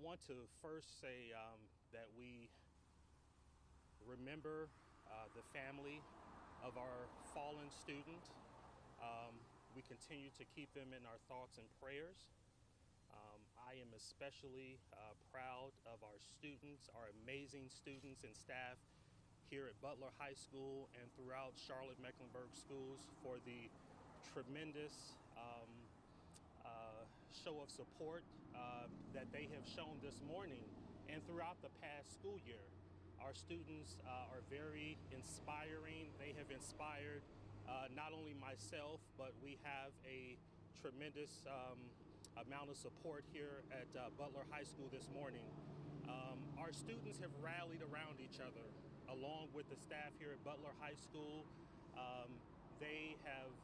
want to first say that we remember the family of our fallen student. We continue to keep them in our thoughts and prayers. I am especially proud of our students, our amazing students and staff here at Butler High School and throughout Charlotte-Mecklenburg schools for the tremendous show of support that they have shown this morning and throughout the past school year. Our students are very inspiring. They have inspired not only myself, but we have a tremendous amount of support here at Butler High School this morning. Our students have rallied around each other along with the staff here at Butler High School. They have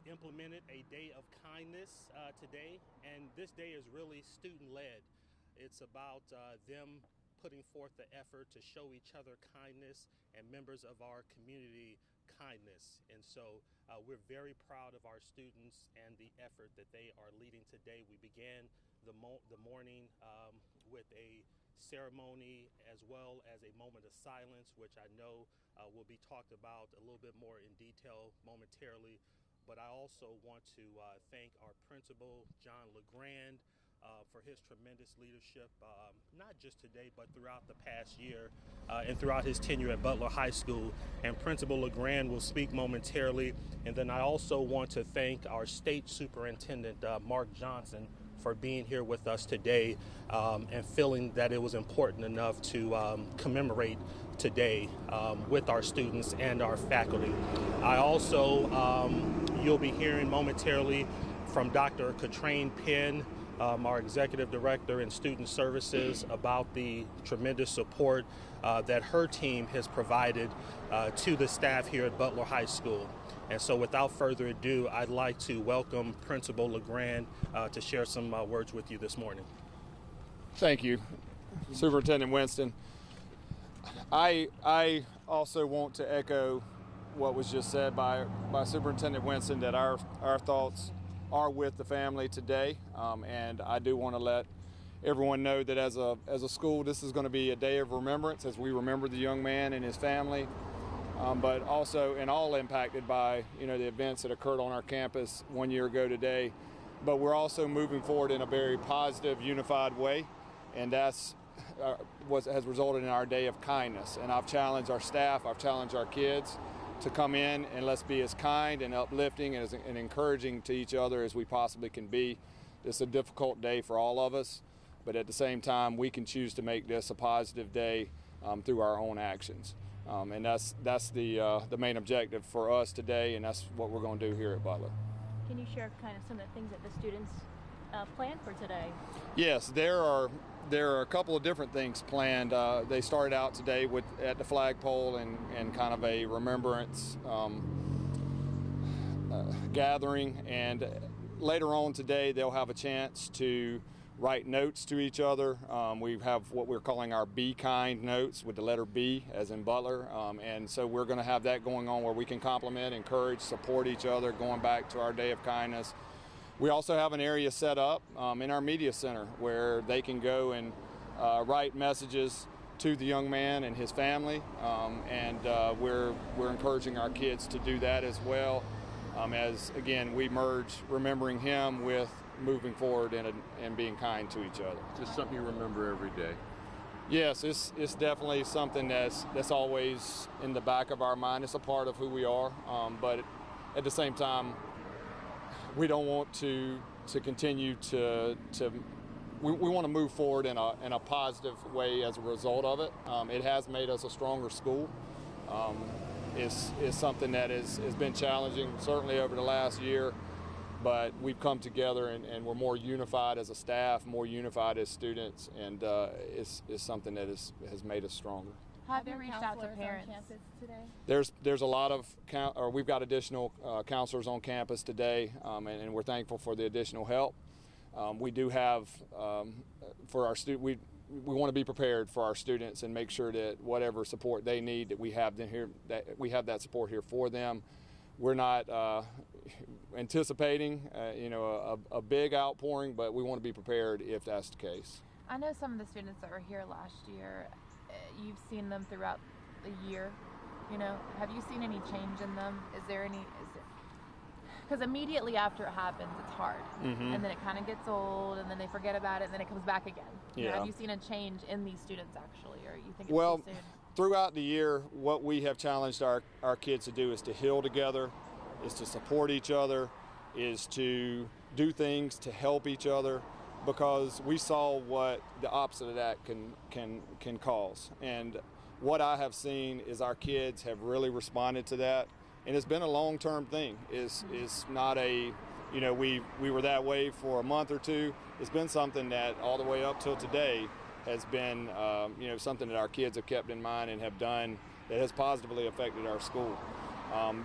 implemented a day of kindness today, and this day is really student-led. It's about them putting forth the effort to show each other kindness and members of our community kindness. And so we're very proud of our students and the effort that they are leading today. We began the morning with a ceremony as well as a moment of silence, which I know will be talked about a little bit more in detail momentarily. But I also want to thank our principal, John LeGrand, for his tremendous leadership, not just today, but throughout the past year and throughout his tenure at Butler High School. And Principal LeGrand will speak momentarily. And then I also want to thank our state superintendent, Mark Johnson, for being here with us today and feeling that it was important enough to commemorate today with our students and our faculty. I also, you'll be hearing momentarily from Dr. Katrine Penn, our Executive Director in Student Services, about the tremendous support that her team has provided to the staff here at Butler High School. And so without further ado, I'd like to welcome Principal LeGrand to share some words with you this morning. Thank you, Superintendent Winston. I also want to echo what was just said by Superintendent Winston, that our thoughts are with the family today, and I do want to let everyone know that as a school, this is going to be a day of remembrance as we remember the young man and his family, but also and all impacted by the events that occurred on our campus 1 year ago today. But we're also moving forward in a very positive, unified way, and that's what has resulted in our day of kindness. And I've challenged our staff, I've challenged our kids to come in and let's be as kind and uplifting and encouraging to each other as we possibly can be. It's a difficult day for all of us, but at the same time, we can choose to make this a positive day through our own actions. And that's the main objective for us today, and that's what we're going to do here at Butler. Can you share kind of some of the things that the students planned for today? Yes, there are a couple of different things planned. They started out today at the flagpole and kind of a remembrance gathering, and later on today they'll have a chance to write notes to each other. We have what we're calling our Be Kind notes with the letter B as in Butler, and so we're going to have that going on where we can compliment, encourage, support each other going back to our day of kindness. We also have an area set up in our media center where they can go and write messages to the young man and his family, and we're encouraging our kids to do that as well, as again we merge remembering him with moving forward and being kind to each other. Just something you remember every day. Yes, it's definitely something that's always in the back of our mind. It's a part of who we are, but at the same time, we don't want to continue to we want to move forward in a positive way as a result of it. It has made us a stronger school. It's something that has been challenging certainly over the last year, but we've come together and we're more unified as a staff, more unified as students, and it's something that has made us stronger. Have you reached out to parents on campus today? There's a lot of we've got additional counselors on campus today, and we're thankful for the additional help. We do have for our students. We want to be prepared for our students and make sure that whatever support they need, that we have them here, that we have that support here for them. We're not anticipating a big outpouring, but we want to be prepared if that's the case. I know some of the students that were here last year, you've seen them throughout the year, have you seen any change in them? Because immediately after it happens, it's hard. Mm-hmm. And then it kind of gets old, and then they forget about it, and then it comes back again. Yeah. Have you seen a change in these students actually, or you think it's Well, too soon? throughout the year, what we have challenged our kids to do is to heal together, is to support each other, is to do things to help each other, because we saw what the opposite of that can cause. And what I have seen is our kids have really responded to that, and it's been a long-term thing. It's not a, we were that way for a month or two. It's been something that all the way up till today has been, something that our kids have kept in mind and have done that has positively affected our school.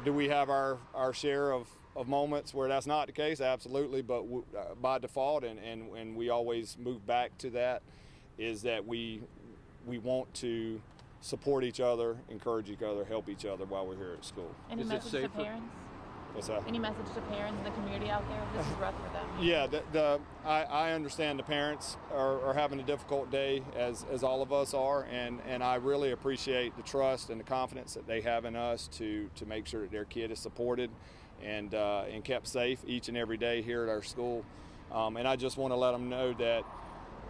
Do we have our share of moments where that's not the case? Absolutely, but by default, and we always move back to that, is that we want to support each other, encourage each other, help each other while we're here at school. Any message to parents? What's that? Any message to parents in the community out there? This is rough for them. Yeah, I understand the parents are having a difficult day, as all of us are, and I really appreciate the trust and the confidence that they have in us to make sure that their kid is supported and kept safe each and every day here at our school. And I just want to let them know that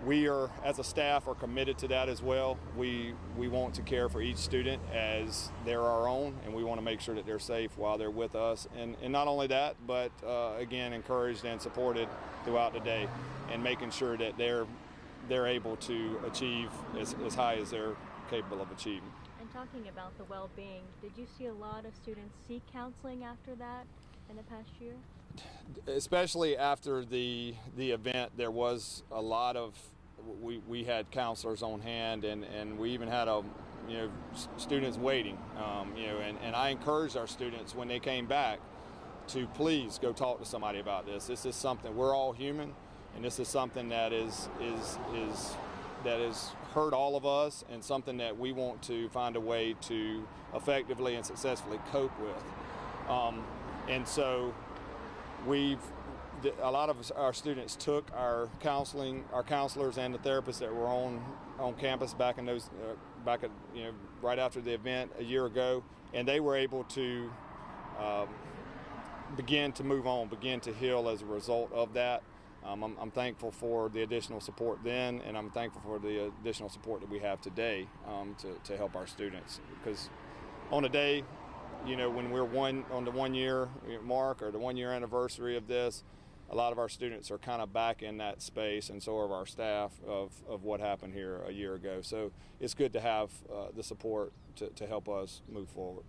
we are, as a staff, are committed to that as well. We want to care for each student as they're our own, and we want to make sure that they're safe while they're with us. And not only that, but again, encouraged and supported throughout the day, and making sure that they're able to achieve as high as they're capable of achieving. And talking about the well-being, did you see a lot of students seek counseling after that in the past year? Especially after the event, there was a lot of, we had counselors on hand, and we even had students waiting, and I encouraged our students when they came back to please go talk to somebody about this. This is something, we're all human, and this is something that is hurt all of us, and something that we want to find a way to effectively and successfully cope with. And so a lot of our students took our counselors and the therapists that were on campus back in those, right after the event a year ago, and they were able to begin to move on, begin to heal as a result of that. I'm thankful for the additional support then, and I'm thankful for the additional support that we have today to help our students. Because on a day, when we're on the 1 year mark or the 1 year anniversary of this, a lot of our students are kind of back in that space, and so are our staff of what happened here a year ago. So it's good to have the support to help us move forward.